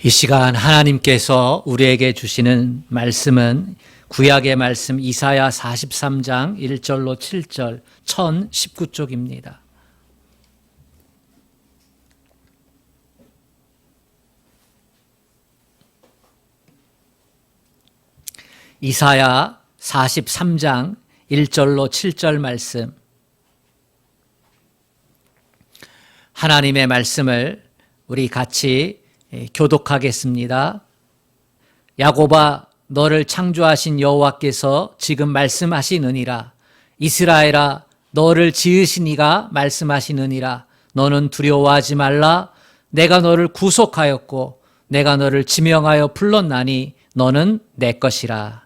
이 시간 하나님께서 우리에게 주시는 말씀은 구약의 말씀 이사야 43장 1절로 7절 1019쪽입니다. 이사야 43장 1절로 7절 말씀, 하나님의 말씀을 우리 같이 교독하겠습니다. 야곱아, 너를 창조하신 여호와께서 지금 말씀하시느니라. 이스라엘아, 너를 지으신 이가 말씀하시느니라. 너는 두려워하지 말라. 내가 너를 구속하였고 내가 너를 지명하여 불렀나니 너는 내 것이라.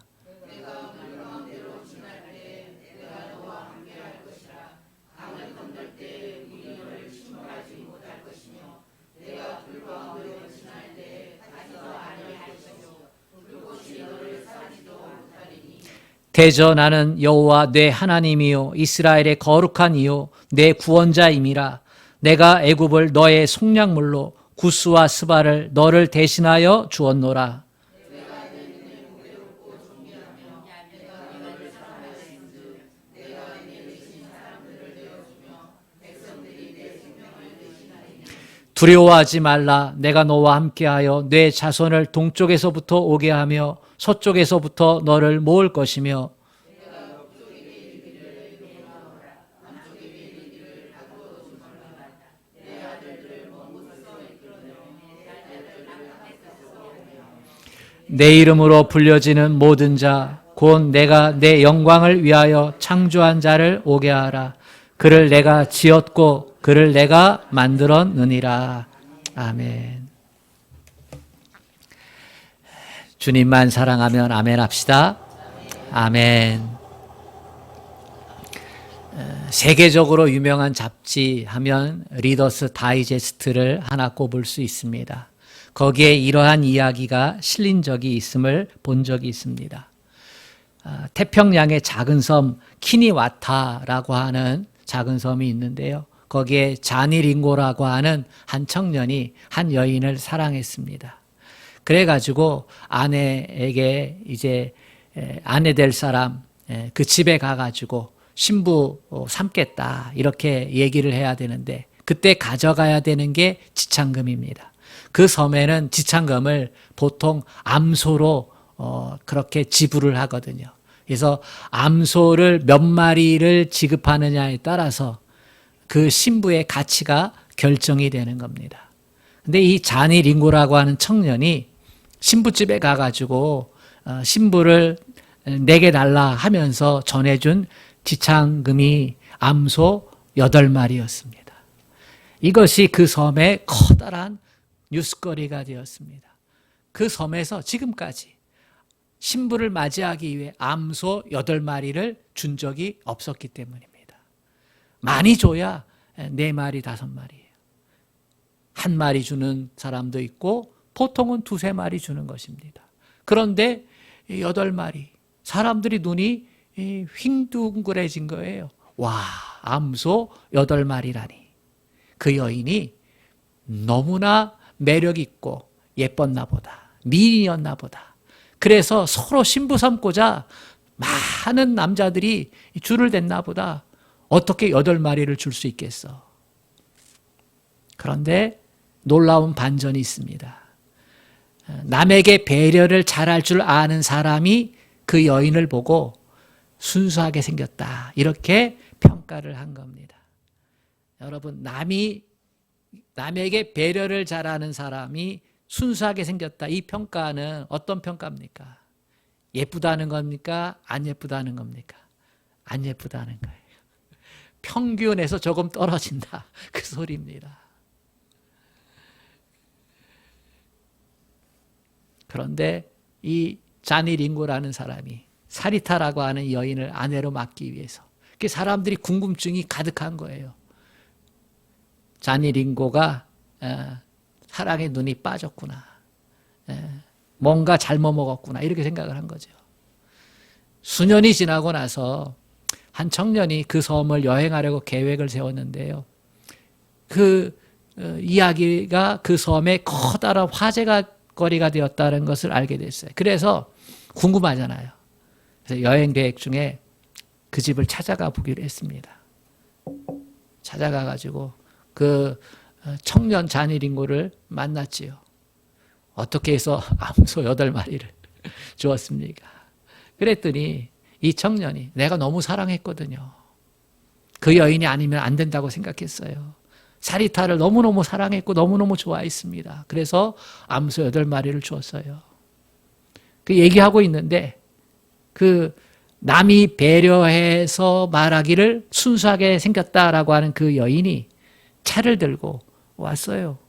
대저 나는 여호와 내 하나님이요 이스라엘의 거룩한 이요 내 구원자임이라. 내가 애굽을 너의 속량물로 구스와 스바를 너를 대신하여 주었노라. 두려워하지 말라. 내가 너와 함께하여 내 자손을 동쪽에서부터 오게 하며 서쪽에서부터 너를 모을 것이며 내 이름으로 불려지는 모든 자 곧 내가 내 영광을 위하여 창조한 자를 오게 하라. 그를 내가 지었고 그를 내가 만들었느니라. 아멘. 주님만 사랑하면 아멘 합시다. 아멘. 세계적으로 유명한 잡지 하면 리더스 다이제스트를 하나 꼽을 수 있습니다. 거기에 이러한 이야기가 실린 적이 있음을 본 적이 있습니다. 태평양의 작은 섬 키니와타라고 하는 작은 섬이 있는데요. 거기에 자니 링고라고 하는 한 청년이 한 여인을 사랑했습니다. 그래가지고 아내에게 이제 아내 될 사람 그 집에 가가지고 신부 삼겠다 이렇게 얘기를 해야 되는데 그때 가져가야 되는 게 지창금입니다. 그 섬에는 지창금을 보통 암소로 그렇게 지불을 하거든요. 그래서 암소를 몇 마리를 지급하느냐에 따라서 그 신부의 가치가 결정이 되는 겁니다. 근데 이 자니 링고라고 하는 청년이 신부집에 가가지고 신부를 내게 달라 하면서 전해준 지창금이 암소 8마리였습니다. 이것이 그 섬의 커다란 뉴스거리가 되었습니다. 그 섬에서 지금까지 신부를 맞이하기 위해 암소 8마리를 준 적이 없었기 때문입니다. 많이 줘야 4마리, 5마리예요. 한 마리 주는 사람도 있고 보통은 2-3마리 주는 것입니다. 그런데 8마리, 사람들이 눈이 휭둥그레진 거예요. 와, 암소 8마리라니. 그 여인이 너무나 매력 있고 예뻤나 보다. 미인이었나 보다. 그래서 서로 신부 삼고자 많은 남자들이 줄을 댔나 보다. 어떻게 8마리를 줄 수 있겠어? 그런데 놀라운 반전이 있습니다. 남에게 배려를 잘할 줄 아는 사람이 그 여인을 보고 순수하게 생겼다. 이렇게 평가를 한 겁니다. 여러분, 남에게 배려를 잘하는 사람이 순수하게 생겼다. 이 평가는 어떤 평가입니까? 예쁘다는 겁니까? 안 예쁘다는 겁니까? 안 예쁘다는 거예요. 평균에서 조금 떨어진다. 그 소리입니다. 그런데 이 자니 링고라는 사람이 사리타라고 하는 여인을 아내로 맡기 위해서 사람들이 궁금증이 가득한 거예요. 자니 링고가 사랑의 눈이 빠졌구나. 뭔가 잘못 먹었구나. 이렇게 생각을 한 거죠. 수년이 지나고 나서 한 청년이 그 섬을 여행하려고 계획을 세웠는데요. 그 이야기가 그 섬에 커다란 화재가 거리가 되었다는 것을 알게 됐어요. 그래서 궁금하잖아요. 그래서 여행 계획 중에 그 집을 찾아가 보기로 했습니다. 찾아가 가지고 그 청년 자니링고를 만났지요. 어떻게 해서 암소 8마리를 주었습니까? 그랬더니 이 청년이 내가 너무 사랑했거든요. 그 여인이 아니면 안 된다고 생각했어요. 사리타를 너무너무 사랑했고 너무너무 좋아했습니다. 그래서 암소 8마리를 주었어요. 그 얘기하고 있는데 그 남이 배려해서 말하기를 순수하게 생겼다라고 하는 그 여인이 차를 들고 왔어요.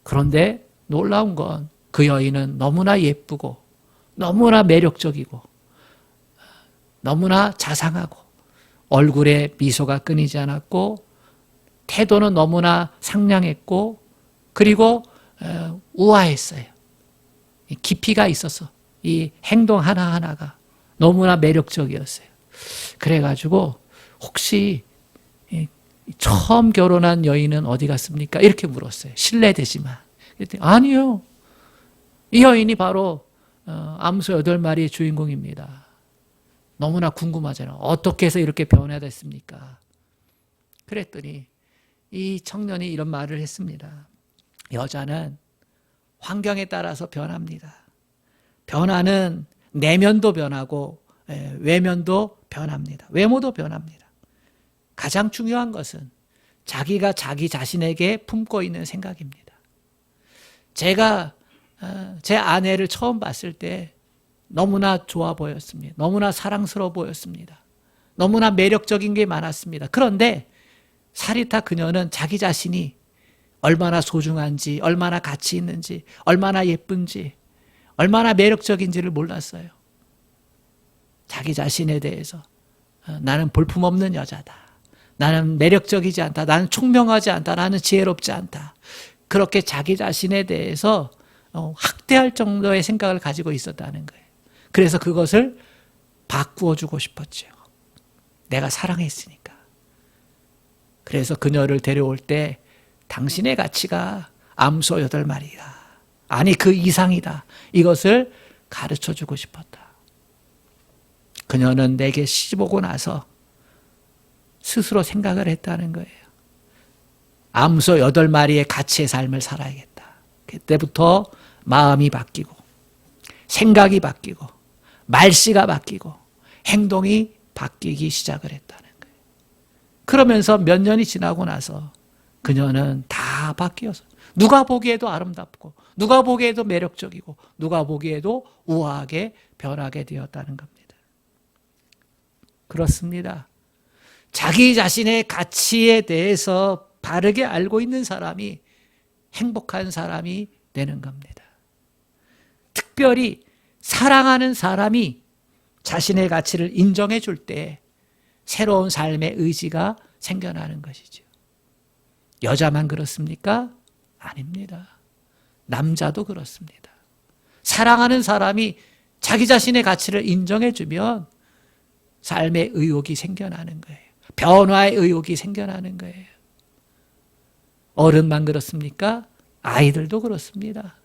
그런데 놀라운 건 그 여인은 너무나 예쁘고 너무나 매력적이고 너무나 자상하고 얼굴에 미소가 끊이지 않았고 태도는 너무나 상냥했고 그리고 우아했어요. 깊이가 있어서 이 행동 하나하나가 너무나 매력적이었어요. 그래가지고 혹시 처음 결혼한 여인은 어디 갔습니까? 이렇게 물었어요. 실례되지만. 그랬더니 아니요. 이 여인이 바로 암소 8마리의 주인공입니다. 너무나 궁금하잖아요. 어떻게 해서 이렇게 변화됐습니까? 그랬더니 이 청년이 이런 말을 했습니다. 여자는 환경에 따라서 변합니다. 변화는 내면도 변하고 외면도 변합니다. 외모도 변합니다. 가장 중요한 것은 자기가 자기 자신에게 품고 있는 생각입니다. 제가 제 아내를 처음 봤을 때 너무나 좋아 보였습니다. 너무나 사랑스러워 보였습니다. 너무나 매력적인 게 많았습니다. 그런데 사리타 그녀는 자기 자신이 얼마나 소중한지, 얼마나 가치 있는지, 얼마나 예쁜지, 얼마나 매력적인지를 몰랐어요. 자기 자신에 대해서 나는 볼품없는 여자다. 나는 매력적이지 않다. 나는 총명하지 않다. 나는 지혜롭지 않다. 그렇게 자기 자신에 대해서 학대할 정도의 생각을 가지고 있었다는 거예요. 그래서 그것을 바꾸어 주고 싶었죠. 내가 사랑했으니까. 그래서 그녀를 데려올 때 당신의 가치가 암소 8마리다. 아니 그 이상이다. 이것을 가르쳐 주고 싶었다. 그녀는 내게 시집 오고 나서 스스로 생각을 했다는 거예요. 암소 8마리의 가치의 삶을 살아야겠다. 그때부터 마음이 바뀌고 생각이 바뀌고 말씨가 바뀌고 행동이 바뀌기 시작을 했다는 거예요. 그러면서 몇 년이 지나고 나서 그녀는 다 바뀌어서 누가 보기에도 아름답고 누가 보기에도 매력적이고 누가 보기에도 우아하게 변하게 되었다는 겁니다. 그렇습니다. 자기 자신의 가치에 대해서 바르게 알고 있는 사람이 행복한 사람이 되는 겁니다. 특별히 사랑하는 사람이 자신의 가치를 인정해 줄 때 새로운 삶의 의지가 생겨나는 것이죠. 여자만 그렇습니까? 아닙니다. 남자도 그렇습니다. 사랑하는 사람이 자기 자신의 가치를 인정해 주면 삶의 의욕이 생겨나는 거예요. 변화의 의욕이 생겨나는 거예요. 어른만 그렇습니까? 아이들도 그렇습니다.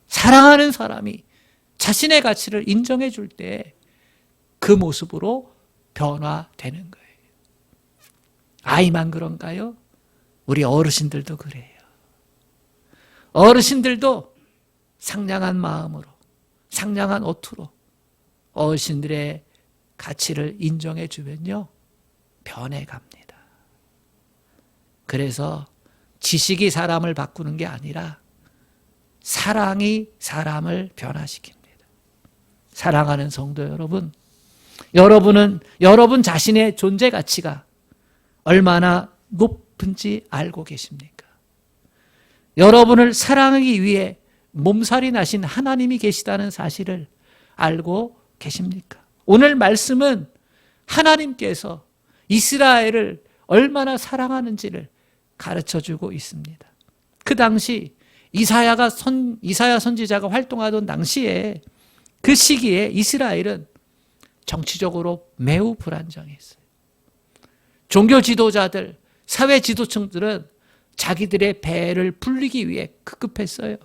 사랑하는 사람이 자신의 가치를 인정해 줄 때 그 모습으로 변화되는 거예요. 아이만 그런가요? 우리 어르신들도 그래요. 어르신들도 상냥한 마음으로, 상냥한 어투로 어르신들의 가치를 인정해 주면요, 변해갑니다. 그래서 지식이 사람을 바꾸는 게 아니라 사랑이 사람을 변화시킵니다. 사랑하는 성도 여러분, 여러분은 여러분 자신의 존재 가치가 얼마나 높은지 알고 계십니까? 여러분을 사랑하기 위해 몸살이 나신 하나님이 계시다는 사실을 알고 계십니까? 오늘 말씀은 하나님께서 이스라엘을 얼마나 사랑하는지를 가르쳐주고 있습니다. 그 당시 이사야 선지자가 활동하던 당시에 그 시기에 이스라엘은 정치적으로 매우 불안정했어요. 종교 지도자들, 사회 지도층들은 자기들의 배를 불리기 위해 급급했어요.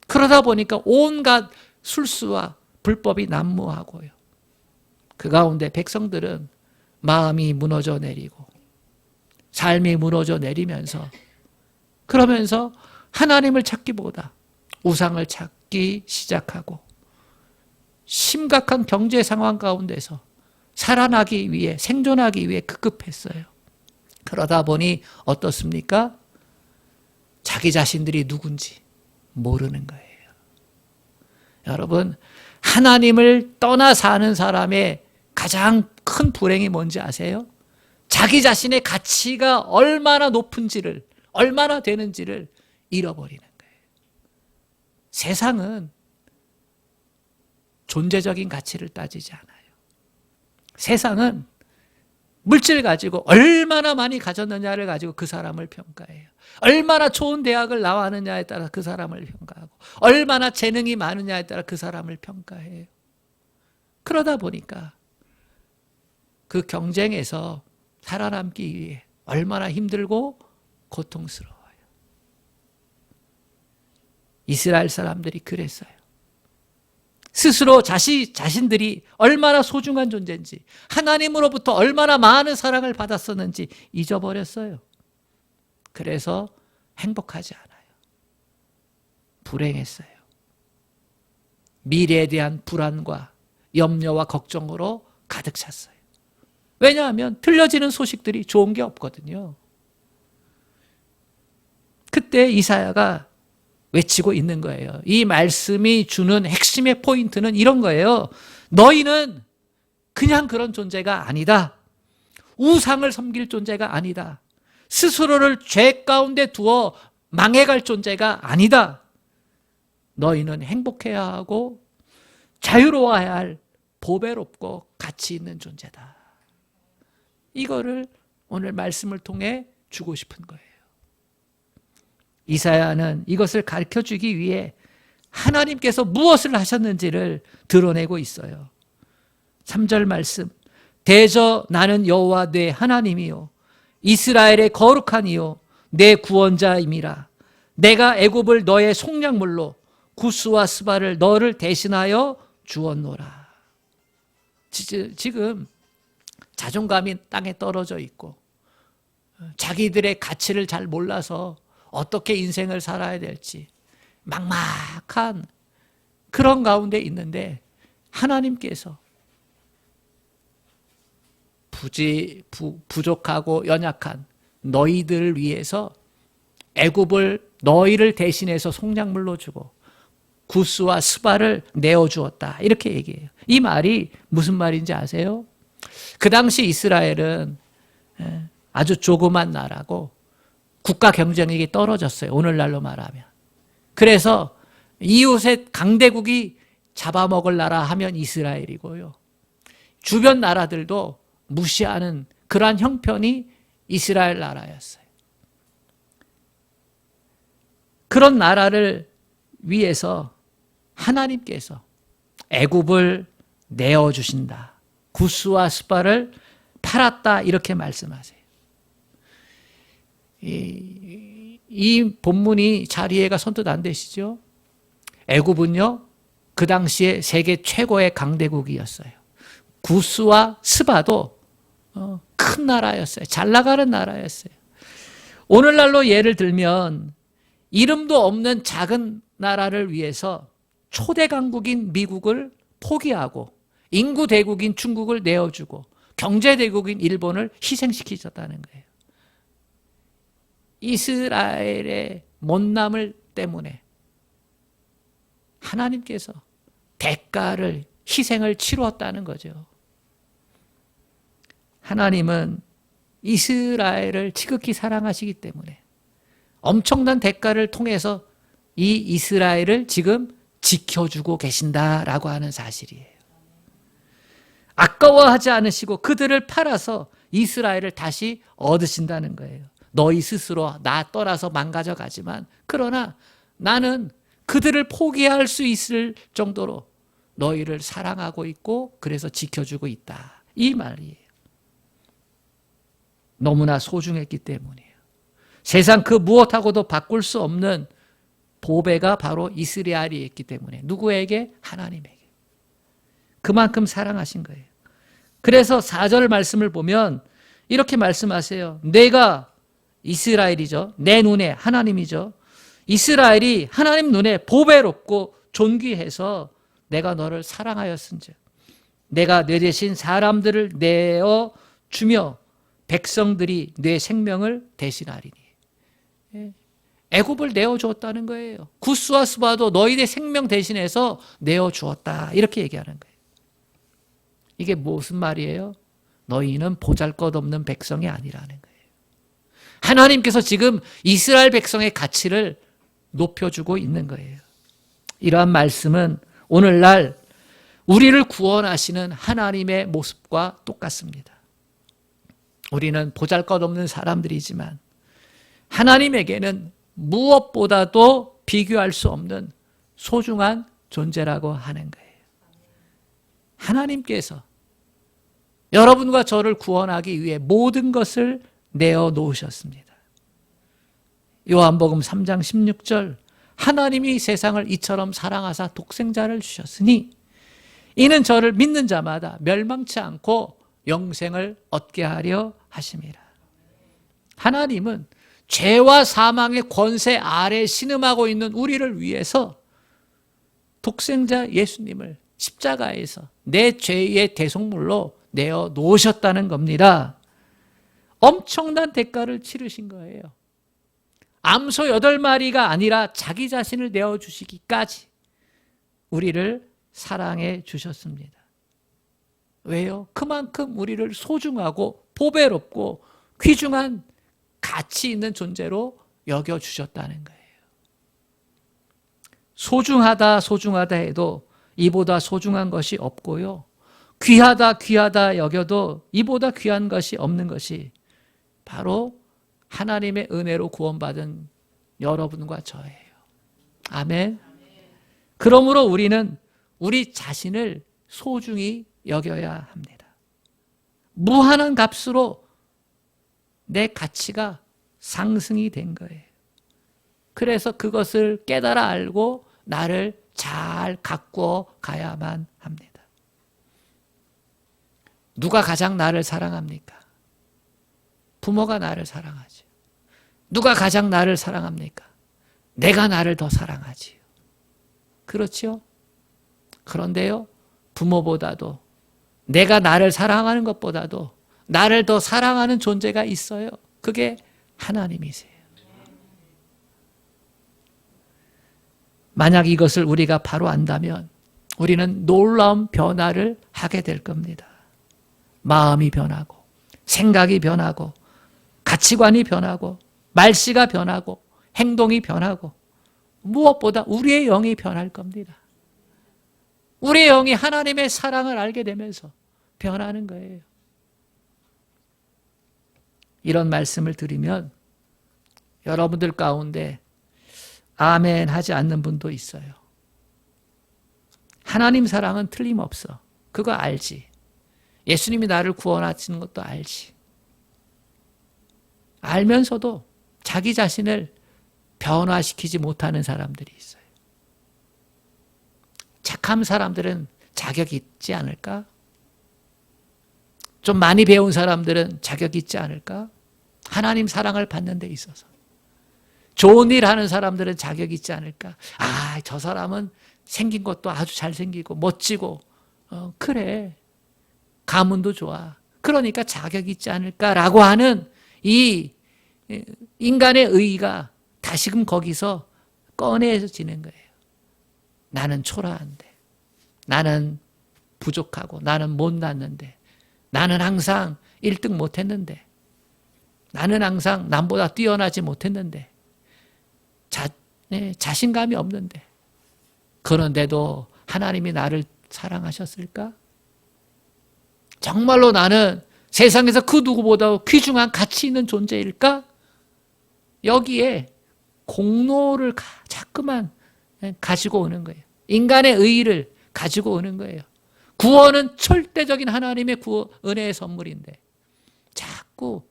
그러다 보니까 온갖 술수와 불법이 난무하고요. 그 가운데 백성들은 마음이 무너져 내리고 삶이 무너져 내리면서 그러면서 하나님을 찾기보다 우상을 찾기 시작하고 심각한 경제 상황 가운데서 살아나기 위해 생존하기 위해 급급했어요. 그러다 보니 어떻습니까? 자기 자신들이 누군지 모르는 거예요. 여러분, 하나님을 떠나 사는 사람의 가장 큰 불행이 뭔지 아세요? 자기 자신의 가치가 얼마나 높은지를, 얼마나 되는지를 잃어버리는 거예요. 세상은 존재적인 가치를 따지지 않아요. 세상은 물질 가지고 얼마나 많이 가졌느냐를 가지고 그 사람을 평가해요. 얼마나 좋은 대학을 나왔느냐에 따라 그 사람을 평가하고 얼마나 재능이 많으냐에 따라 그 사람을 평가해요. 그러다 보니까 그 경쟁에서 살아남기 위해 얼마나 힘들고 고통스러워요. 이스라엘 사람들이 그랬어요. 스스로 자신들이 얼마나 소중한 존재인지, 하나님으로부터 얼마나 많은 사랑을 받았었는지 잊어버렸어요. 그래서 행복하지 않아요. 불행했어요. 미래에 대한 불안과 염려와 걱정으로 가득 찼어요. 왜냐하면 들려지는 소식들이 좋은 게 없거든요. 그때 이사야가 외치고 있는 거예요. 이 말씀이 주는 핵심의 포인트는 이런 거예요. 너희는 그냥 그런 존재가 아니다. 우상을 섬길 존재가 아니다. 스스로를 죄 가운데 두어 망해갈 존재가 아니다. 너희는 행복해야 하고 자유로워야 할 보배롭고 가치 있는 존재다. 이거를 오늘 말씀을 통해 주고 싶은 거예요. 이사야는 이것을 가르쳐주기 위해 하나님께서 무엇을 하셨는지를 드러내고 있어요. 3절 말씀, 대저 나는 여호와 내 하나님이요 이스라엘의 거룩한 이요 내 구원자임이라. 내가 애굽을 너의 속량물로 구스와 스바를 너를 대신하여 주었노라. 지금 자존감이 땅에 떨어져 있고 자기들의 가치를 잘 몰라서 어떻게 인생을 살아야 될지 막막한 그런 가운데 있는데 하나님께서 부족하고 연약한 너희들을 위해서 애굽을 너희를 대신해서 속량물로 주고 구스와 스바를 내어주었다. 이렇게 얘기해요. 이 말이 무슨 말인지 아세요? 그 당시 이스라엘은 아주 조그만 나라고 국가 경쟁력이 떨어졌어요. 오늘날로 말하면. 그래서 이웃의 강대국이 잡아먹을 나라 하면 이스라엘이고요. 주변 나라들도 무시하는 그러한 형편이 이스라엘 나라였어요. 그런 나라를 위해서 하나님께서 애굽을 내어주신다. 구스와 스바를 팔았다. 이렇게 말씀하세요. 이 본문이 잘 이해가 선뜻 안 되시죠? 애굽은요, 그 당시에 세계 최고의 강대국이었어요. 구스와 스바도 큰 나라였어요. 잘 나가는 나라였어요. 오늘날로 예를 들면 이름도 없는 작은 나라를 위해서 초대 강국인 미국을 포기하고 인구 대국인 중국을 내어주고 경제 대국인 일본을 희생시키셨다는 거예요. 이스라엘의 못남을 때문에 하나님께서 대가를 희생을 치루었다는 거죠. 하나님은 이스라엘을 지극히 사랑하시기 때문에 엄청난 대가를 통해서 이 이스라엘을 지금 지켜주고 계신다라고 하는 사실이에요. 아까워하지 않으시고 그들을 팔아서 이스라엘을 다시 얻으신다는 거예요. 너희 스스로 나 떠나서 망가져 가지만 그러나 나는 그들을 포기할 수 있을 정도로 너희를 사랑하고 있고 그래서 지켜주고 있다. 이 말이에요. 너무나 소중했기 때문이에요. 세상 그 무엇하고도 바꿀 수 없는 보배가 바로 이스라엘이 있기 때문에 누구에게? 하나님에게. 그만큼 사랑하신 거예요. 그래서 4절 말씀을 보면 이렇게 말씀하세요. 내가 이스라엘이죠. 내 눈에 하나님이죠. 이스라엘이 하나님 눈에 보배롭고 존귀해서 내가 너를 사랑하였은즉 내가 내 대신 사람들을 내어 주며 백성들이 내 생명을 대신하리니. 애굽을 내어주었다는 거예요. 구스와 스바도 너희의 생명 대신해서 내어주었다. 이렇게 얘기하는 거예요. 이게 무슨 말이에요? 너희는 보잘것없는 백성이 아니라는 거예요. 하나님께서 지금 이스라엘 백성의 가치를 높여주고 있는 거예요. 이러한 말씀은 오늘날 우리를 구원하시는 하나님의 모습과 똑같습니다. 우리는 보잘것없는 사람들이지만 하나님에게는 무엇보다도 비교할 수 없는 소중한 존재라고 하는 거예요. 하나님께서 여러분과 저를 구원하기 위해 모든 것을 내어놓으셨습니다. 요한복음 3장 16절 하나님이 세상을 이처럼 사랑하사 독생자를 주셨으니 이는 저를 믿는 자마다 멸망치 않고 영생을 얻게 하려 하심이라. 하나님은 죄와 사망의 권세 아래 신음하고 있는 우리를 위해서 독생자 예수님을 십자가에서 내 죄의 대속물로 내어 놓으셨다는 겁니다. 엄청난 대가를 치르신 거예요. 암소 8마리가 아니라 자기 자신을 내어주시기까지 우리를 사랑해 주셨습니다. 왜요? 그만큼 우리를 소중하고 보배롭고 귀중한 가치 있는 존재로 여겨주셨다는 거예요. 소중하다 해도 이보다 소중한 것이 없고요. 귀하다 여겨도 이보다 귀한 것이 없는 것이 바로 하나님의 은혜로 구원받은 여러분과 저예요. 아멘. 그러므로 우리는 우리 자신을 소중히 여겨야 합니다. 무한한 값으로 내 가치가 상승이 된 거예요. 그래서 그것을 깨달아 알고 나를 잘 가꾸어 가야만 합니다. 누가 가장 나를 사랑합니까? 부모가 나를 사랑하죠. 누가 가장 나를 사랑합니까? 내가 나를 더 사랑하지요. 그렇죠? 그런데요, 부모보다도 내가 나를 사랑하는 것보다도 나를 더 사랑하는 존재가 있어요. 그게 하나님이세요. 만약 이것을 우리가 바로 안다면 우리는 놀라운 변화를 하게 될 겁니다. 마음이 변하고 생각이 변하고 가치관이 변하고 말씨가 변하고 행동이 변하고 무엇보다 우리의 영이 변할 겁니다. 우리의 영이 하나님의 사랑을 알게 되면서 변하는 거예요. 이런 말씀을 드리면 여러분들 가운데 아멘 하지 않는 분도 있어요. 하나님 사랑은 틀림없어. 그거 알지. 예수님이 나를 구원하시는 것도 알지. 알면서도 자기 자신을 변화시키지 못하는 사람들이 있어요. 착한 사람들은 자격이 있지 않을까? 좀 많이 배운 사람들은 자격이 있지 않을까? 하나님 사랑을 받는 데 있어서. 좋은 일 하는 사람들은 자격이 있지 않을까? 아, 저 사람은 생긴 것도 아주 잘생기고 멋지고 그래. 가문도 좋아. 그러니까 자격이 있지 않을까라고 하는 이 인간의 의의가 다시금 거기서 꺼내지는 거예요. 나는 초라한데, 나는 부족하고, 나는 못났는데, 나는 항상 1등 못했는데, 나는 항상 남보다 뛰어나지 못했는데, 자신감이 없는데, 그런데도 하나님이 나를 사랑하셨을까? 정말로 나는 세상에서 그 누구보다 귀중한 가치 있는 존재일까? 여기에 공로를 자꾸만 가지고 오는 거예요. 인간의 의의를 가지고 오는 거예요. 구원은 절대적인 하나님의 은혜의 선물인데 자꾸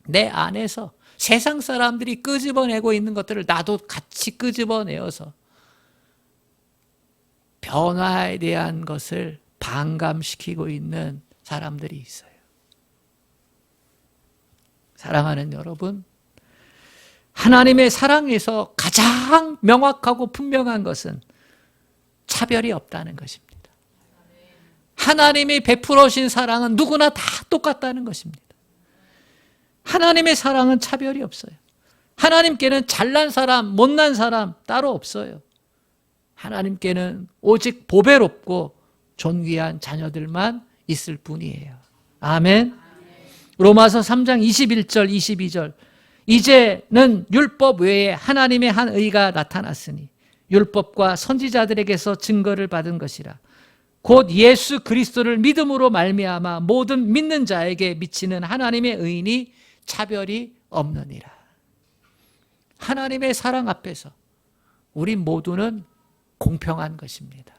내 안에서 세상 사람들이 끄집어내고 있는 것들을 나도 같이 끄집어내어서 변화에 대한 것을 반감시키고 있는 사람들이 있어요. 사랑하는 여러분, 하나님의 사랑에서 가장 명확하고 분명한 것은 차별이 없다는 것입니다. 하나님이 베풀어 주신 사랑은 누구나 다 똑같다는 것입니다. 하나님의 사랑은 차별이 없어요. 하나님께는 잘난 사람, 못난 사람 따로 없어요. 하나님께는 오직 보배롭고 존귀한 자녀들만 있을 뿐이에요. 아멘. 로마서 3장 21절 22절 이제는 율법 외에 하나님의 한 의가 나타났으니 율법과 선지자들에게서 증거를 받은 것이라. 곧 예수 그리스도를 믿음으로 말미암아 모든 믿는 자에게 미치는 하나님의 의인이 차별이 없느니라. 하나님의 사랑 앞에서 우리 모두는 공평한 것입니다.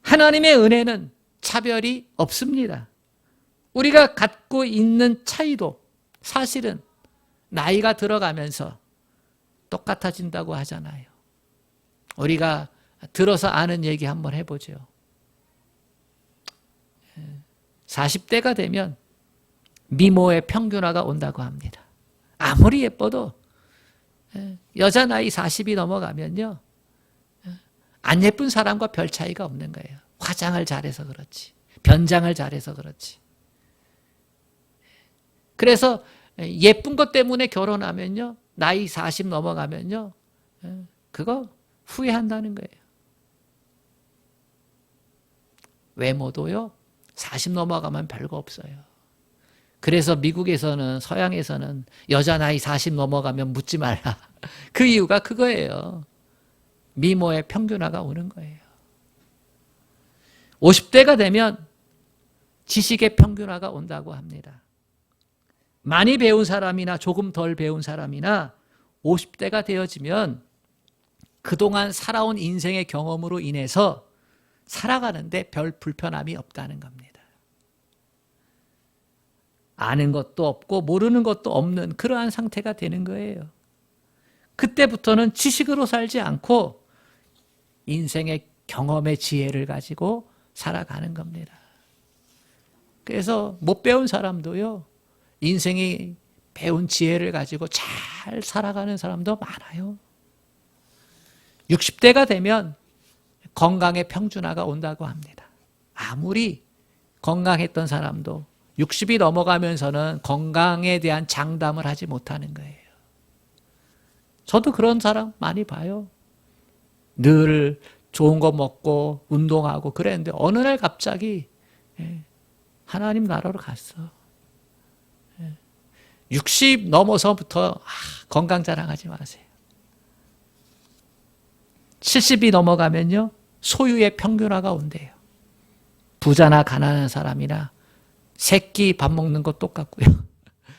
하나님의 은혜는 차별이 없습니다. 우리가 갖고 있는 차이도 사실은 나이가 들어가면서 똑같아진다고 하잖아요. 우리가 들어서 아는 얘기 한번 해보죠. 40대가 되면 미모의 평균화가 온다고 합니다. 아무리 예뻐도 여자 나이 40이 넘어가면요, 안 예쁜 사람과 별 차이가 없는 거예요. 화장을 잘해서 그렇지, 변장을 잘해서 그렇지. 그래서 예쁜 것 때문에 결혼하면요, 나이 40 넘어가면요, 그거 후회한다는 거예요. 외모도요, 40 넘어가면 별거 없어요. 그래서 미국에서는, 서양에서는 여자 나이 40 넘어가면 묻지 말라. 그 이유가 그거예요. 미모의 평균화가 오는 거예요. 50대가 되면 지식의 평균화가 온다고 합니다. 많이 배운 사람이나 조금 덜 배운 사람이나 50대가 되어지면 그동안 살아온 인생의 경험으로 인해서 살아가는데 별 불편함이 없다는 겁니다. 아는 것도 없고 모르는 것도 없는 그러한 상태가 되는 거예요. 그때부터는 지식으로 살지 않고 인생의 경험의 지혜를 가지고 살아가는 겁니다. 그래서 못 배운 사람도요, 인생이 배운 지혜를 가지고 잘 살아가는 사람도 많아요. 60대가 되면 건강의 평준화가 온다고 합니다. 아무리 건강했던 사람도 60이 넘어가면서는 건강에 대한 장담을 하지 못하는 거예요. 저도 그런 사람 많이 봐요. 늘 좋은 거 먹고 운동하고 그랬는데 어느 날 갑자기 하나님 나라로 갔어. 60 넘어서부터 건강 자랑하지 마세요. 70이 넘어가면요, 소유의 평균화가 온대요. 부자나 가난한 사람이나 새끼 밥 먹는 거 똑같고요.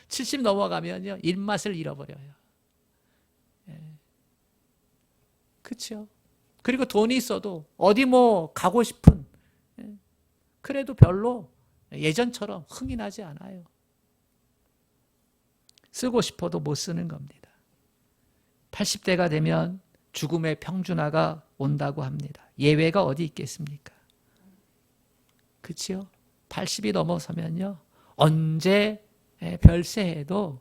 70 넘어가면요, 입맛을 잃어버려요. 그렇죠. 그리고 돈이 있어도 어디 뭐 가고 싶은, 그래도 별로 예전처럼 흥이 나지 않아요. 쓰고 싶어도 못 쓰는 겁니다. 80대가 되면 죽음의 평준화가 온다고 합니다. 예외가 어디 있겠습니까? 그렇죠? 80이 넘어서면요, 언제 별세해도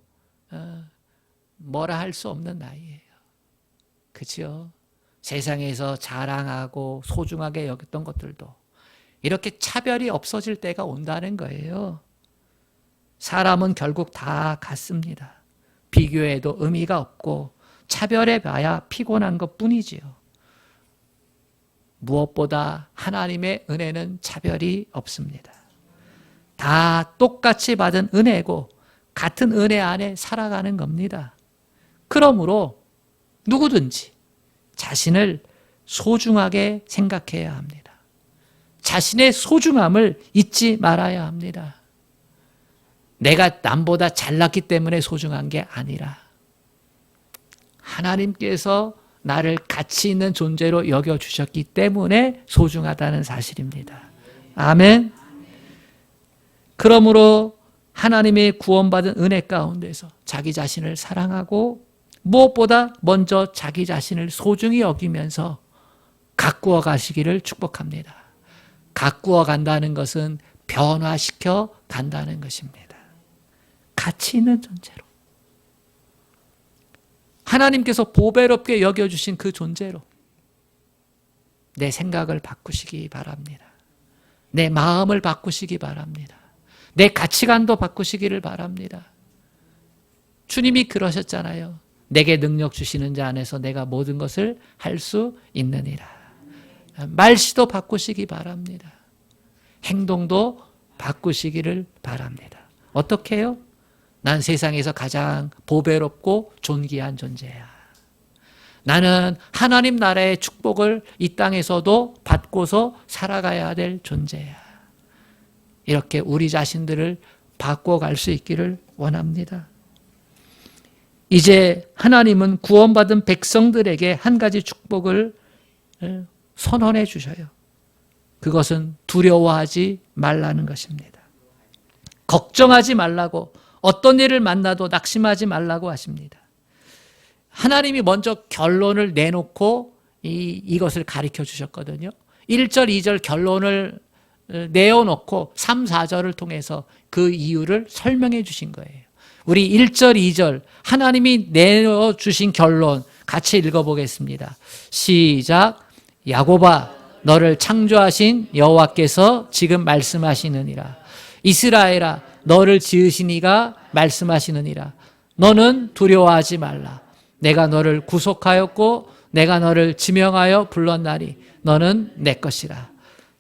뭐라 할 수 없는 나이예요. 그렇죠? 세상에서 자랑하고 소중하게 여겼던 것들도 이렇게 차별이 없어질 때가 온다는 거예요. 사람은 결국 다 같습니다. 비교해도 의미가 없고 차별해 봐야 피곤한 것뿐이지요. 무엇보다 하나님의 은혜는 차별이 없습니다. 다 똑같이 받은 은혜고 같은 은혜 안에 살아가는 겁니다. 그러므로 누구든지 자신을 소중하게 생각해야 합니다. 자신의 소중함을 잊지 말아야 합니다. 내가 남보다 잘났기 때문에 소중한 게 아니라 하나님께서 나를 가치 있는 존재로 여겨주셨기 때문에 소중하다는 사실입니다. 아멘. 그러므로 하나님의 구원받은 은혜 가운데서 자기 자신을 사랑하고 무엇보다 먼저 자기 자신을 소중히 여기면서 가꾸어 가시기를 축복합니다. 가꾸어 간다는 것은 변화시켜 간다는 것입니다. 가치 있는 존재로. 하나님께서 보배롭게 여겨주신 그 존재로 내 생각을 바꾸시기 바랍니다. 내 마음을 바꾸시기 바랍니다. 내 가치관도 바꾸시기를 바랍니다. 주님이 그러셨잖아요. 내게 능력 주시는 자 안에서 내가 모든 것을 할 수 있느니라. 말씨도 바꾸시기 바랍니다. 행동도 바꾸시기를 바랍니다. 어떻게 해요? 난 세상에서 가장 보배롭고 존귀한 존재야. 나는 하나님 나라의 축복을 이 땅에서도 받고서 살아가야 될 존재야. 이렇게 우리 자신들을 바꿔갈 수 있기를 원합니다. 이제 하나님은 구원받은 백성들에게 한 가지 축복을 선언해 주셔요. 그것은 두려워하지 말라는 것입니다. 걱정하지 말라고, 어떤 일을 만나도 낙심하지 말라고 하십니다. 하나님이 먼저 결론을 내놓고 이것을 가르쳐 주셨거든요. 1절, 2절 결론을 내어놓고 3, 4절을 통해서 그 이유를 설명해 주신 거예요. 우리 1절, 2절 하나님이 내어주신 결론 같이 읽어보겠습니다. 시작. 야곱아, 너를 창조하신 여호와께서 지금 말씀하시느니라. 이스라엘아, 너를 지으신 이가 말씀하시느니라. 너는 두려워하지 말라. 내가 너를 구속하였고 내가 너를 지명하여 불렀나니 너는 내 것이라.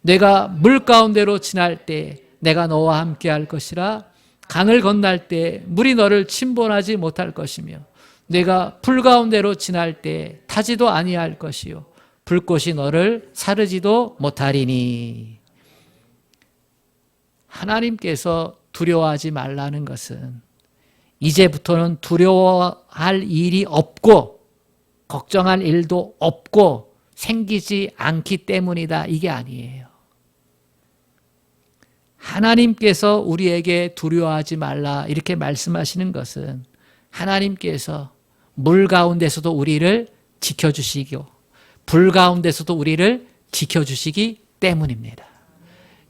내가 물 가운데로 지날 때 내가 너와 함께 할 것이라. 강을 건널 때 물이 너를 침몰하지 못할 것이며 내가 불 가운데로 지날 때 타지도 아니할 것이요 불꽃이 너를 사르지도 못하리니. 하나님께서 두려워하지 말라는 것은 이제부터는 두려워할 일이 없고 걱정할 일도 없고 생기지 않기 때문이다, 이게 아니에요. 하나님께서 우리에게 두려워하지 말라 이렇게 말씀하시는 것은 하나님께서 물 가운데서도 우리를 지켜주시고 불 가운데서도 우리를 지켜주시기 때문입니다.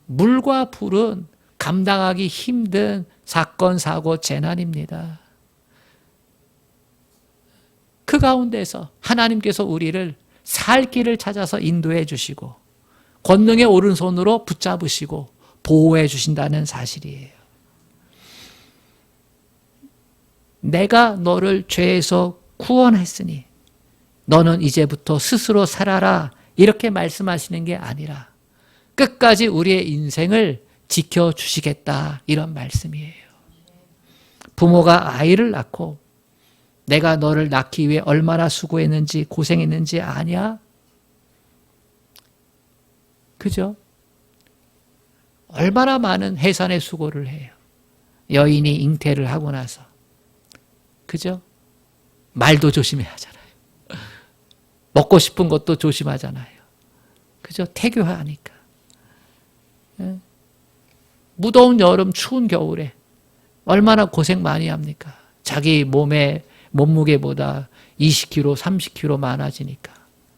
물과 불은 감당하기 힘든 사건, 사고, 재난입니다. 그 가운데서 하나님께서 우리를 살 길을 찾아서 인도해 주시고 권능의 오른손으로 붙잡으시고 보호해 주신다는 사실이에요. 내가 너를 죄에서 구원했으니 너는 이제부터 스스로 살아라 이렇게 말씀하시는 게 아니라 끝까지 우리의 인생을 지켜주시겠다 이런 말씀이에요. 부모가 아이를 낳고 내가 너를 낳기 위해 얼마나 수고했는지 고생했는지 아냐? 그죠? 얼마나 많은 해산의 수고를 해요. 여인이 잉태를 하고 나서. 그죠? 말도 조심해야 하잖아요. 먹고 싶은 것도 조심하잖아요. 그죠? 태교하니까. 무더운 여름, 추운 겨울에 얼마나 고생 많이 합니까? 자기 몸의 몸무게보다 20kg, 30kg 많아지니까.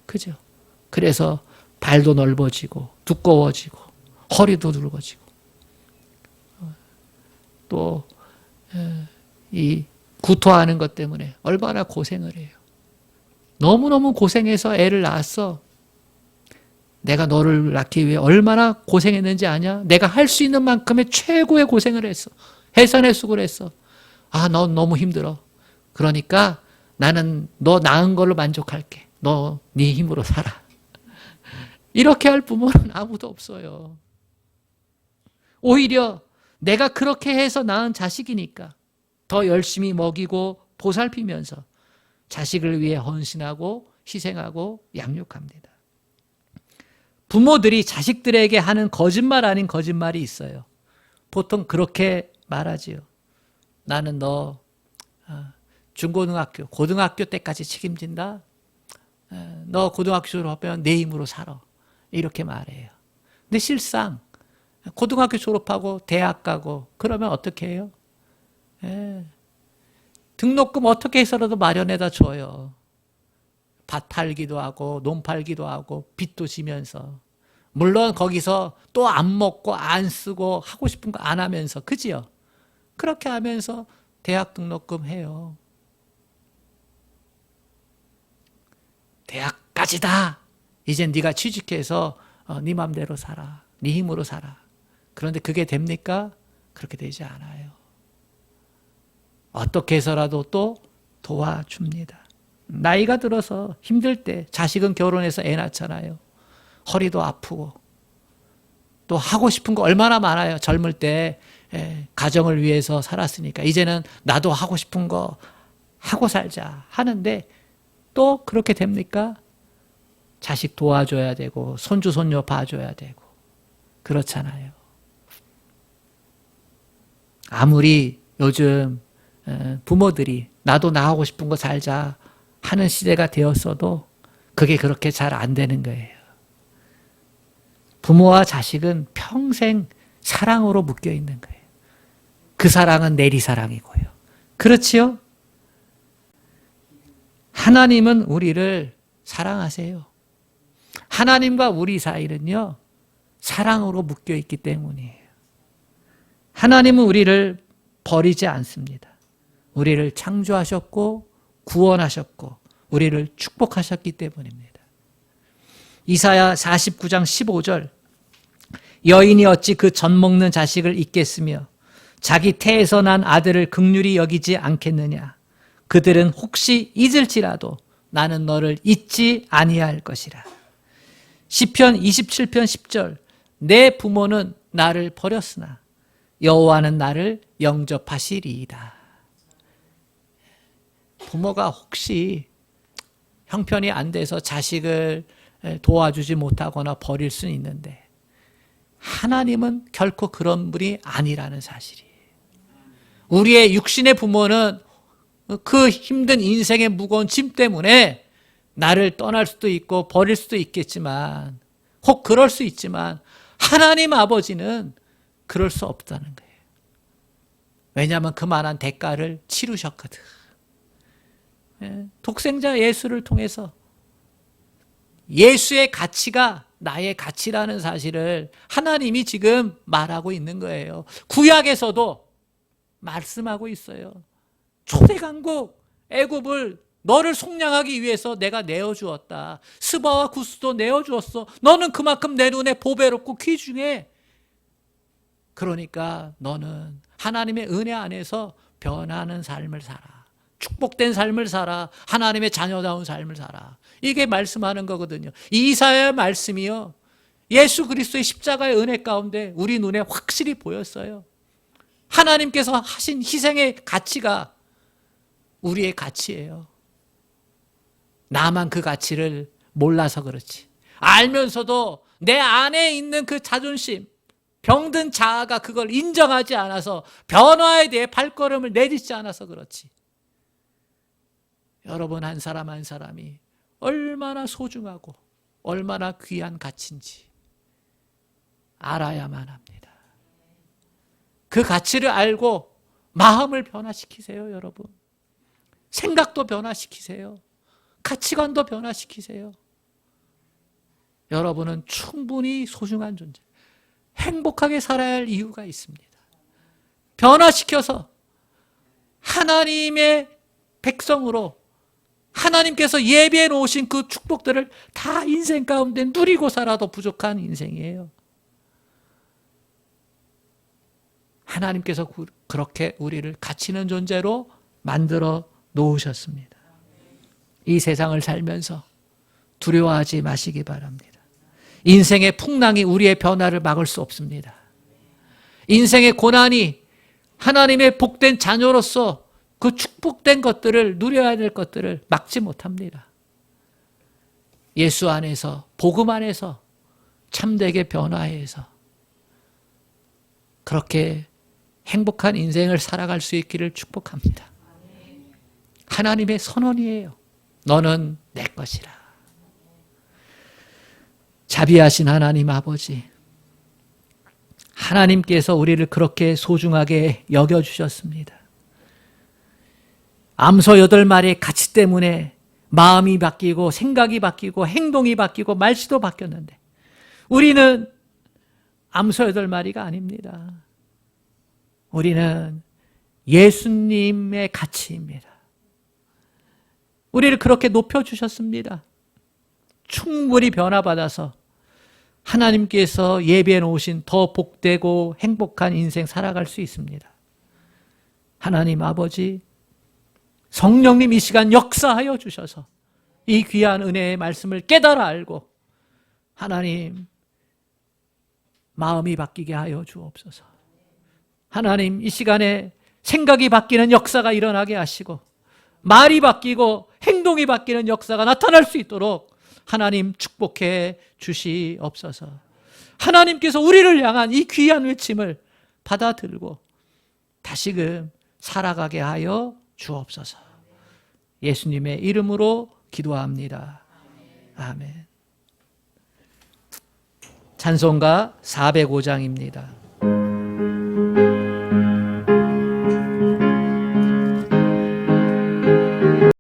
그죠? 그래서 발도 넓어지고 두꺼워지고 허리도 굵어지고 또 이 구토하는 것 때문에 얼마나 고생을 해요. 너무너무 고생해서 애를 낳았어. 내가 너를 낳기 위해 얼마나 고생했는지 아냐? 내가 할 수 있는 만큼의 최고의 고생을 했어. 해산의 수고를 했어. 아, 넌 너무 힘들어. 그러니까 나는 너 낳은 걸로 만족할게. 너 네 힘으로 살아. 이렇게 할 부모는 아무도 없어요. 오히려 내가 그렇게 해서 낳은 자식이니까 더 열심히 먹이고 보살피면서 자식을 위해 헌신하고 희생하고 양육합니다. 부모들이 자식들에게 하는 거짓말 아닌 거짓말이 있어요. 보통 그렇게 말하지요. 나는 너 중고등학교, 고등학교 때까지 책임진다. 너 고등학교 졸업하면 내 힘으로 살아. 이렇게 말해요. 근데 실상 고등학교 졸업하고 대학 가고 그러면 어떻게 해요? 예. 등록금 어떻게 해서라도 마련해다 줘요. 밭 팔기도 하고 논 팔기도 하고 빚도 지면서. 물론 거기서 또 안 먹고 안 쓰고 하고 싶은 거 안 하면서, 그지요? 그렇게 하면서 대학 등록금 해요. 대학까지다. 이젠 네가 취직해서 네 맘대로 살아. 네 힘으로 살아. 그런데 그게 됩니까? 그렇게 되지 않아요. 어떻게 해서라도 또 도와줍니다. 나이가 들어서 힘들 때 자식은 결혼해서 애 낳잖아요. 허리도 아프고 또 하고 싶은 거 얼마나 많아요. 젊을 때 가정을 위해서 살았으니까 이제는 나도 하고 싶은 거 하고 살자 하는데 또 그렇게 됩니까? 자식 도와줘야 되고 손주 손녀 봐줘야 되고 그렇잖아요. 아무리 요즘 부모들이 나도 나 하고 싶은 거 살자 하는 시대가 되었어도 그게 그렇게 잘 안 되는 거예요. 부모와 자식은 평생 사랑으로 묶여 있는 거예요. 그 사랑은 내리사랑이고요. 그렇지요? 하나님은 우리를 사랑하세요. 하나님과 우리 사이는요, 사랑으로 묶여 있기 때문이에요. 하나님은 우리를 버리지 않습니다. 우리를 창조하셨고 구원하셨고 우리를 축복하셨기 때문입니다. 이사야 49장 15절 여인이 어찌 그 젖 먹는 자식을 잊겠으며 자기 태에서 난 아들을 긍휼히 여기지 않겠느냐. 그들은 혹시 잊을지라도 나는 너를 잊지 아니할 것이라. 시편 27편 10절 내 부모는 나를 버렸으나 여호와는 나를 영접하시리이다. 부모가 혹시 형편이 안 돼서 자식을 도와주지 못하거나 버릴 수는 있는데 하나님은 결코 그런 분이 아니라는 사실이에요. 우리의 육신의 부모는 그 힘든 인생의 무거운 짐 때문에 나를 떠날 수도 있고 버릴 수도 있겠지만 혹 그럴 수 있지만 하나님 아버지는 그럴 수 없다는 거예요. 왜냐하면 그만한 대가를 치르셨거든. 독생자 예수를 통해서 예수의 가치가 나의 가치라는 사실을 하나님이 지금 말하고 있는 거예요. 구약에서도 말씀하고 있어요. 초대강국 애굽을 너를 속량하기 위해서 내가 내어주었다. 스바와 구스도 내어주었어. 너는 그만큼 내 눈에 보배롭고 귀중해. 그러니까 너는 하나님의 은혜 안에서 변하는 삶을 살아. 축복된 삶을 살아. 하나님의 자녀다운 삶을 살아. 이게 말씀하는 거거든요. 이사야의 말씀이요. 예수 그리스도의 십자가의 은혜 가운데 우리 눈에 확실히 보였어요. 하나님께서 하신 희생의 가치가 우리의 가치예요. 나만 그 가치를 몰라서 그렇지. 알면서도 내 안에 있는 그 자존심, 병든 자아가 그걸 인정하지 않아서 변화에 대해 발걸음을 내딛지 않아서 그렇지. 여러분 한 사람 한 사람이 얼마나 소중하고 얼마나 귀한 가치인지 알아야만 합니다. 그 가치를 알고 마음을 변화시키세요, 여러분. 생각도 변화시키세요. 가치관도 변화시키세요. 여러분은 충분히 소중한 존재. 행복하게 살아야 할 이유가 있습니다. 변화시켜서 하나님의 백성으로 하나님께서 예비해 놓으신 그 축복들을 다 인생 가운데 누리고 살아도 부족한 인생이에요. 하나님께서 그렇게 우리를 가치 있는 존재로 만들어 놓으셨습니다. 이 세상을 살면서 두려워하지 마시기 바랍니다. 인생의 풍랑이 우리의 변화를 막을 수 없습니다. 인생의 고난이 하나님의 복된 자녀로서 그 축복된 것들을 누려야 될 것들을 막지 못합니다. 예수 안에서 복음 안에서 참되게 변화해서 그렇게 행복한 인생을 살아갈 수 있기를 축복합니다. 하나님의 선언이에요. 너는 내 것이라. 자비하신 하나님 아버지, 하나님께서 우리를 그렇게 소중하게 여겨주셨습니다. 암소 8마리의 가치 때문에 마음이 바뀌고 생각이 바뀌고 행동이 바뀌고 말씨도 바뀌었는데 우리는 암소 8마리가 아닙니다. 우리는 예수님의 가치입니다. 우리를 그렇게 높여주셨습니다. 충분히 변화받아서 하나님께서 예비해 놓으신 더 복되고 행복한 인생 살아갈 수 있습니다. 하나님 아버지, 성령님 이 시간 역사하여 주셔서 이 귀한 은혜의 말씀을 깨달아 알고 하나님 마음이 바뀌게 하여 주옵소서. 하나님 이 시간에 생각이 바뀌는 역사가 일어나게 하시고 말이 바뀌고 행동이 바뀌는 역사가 나타날 수 있도록 하나님 축복해 주시옵소서. 하나님께서 우리를 향한 이 귀한 외침을 받아들고 다시금 살아가게 하여 주옵소서. 예수님의 이름으로 기도합니다. 아멘. 찬송가 405장입니다.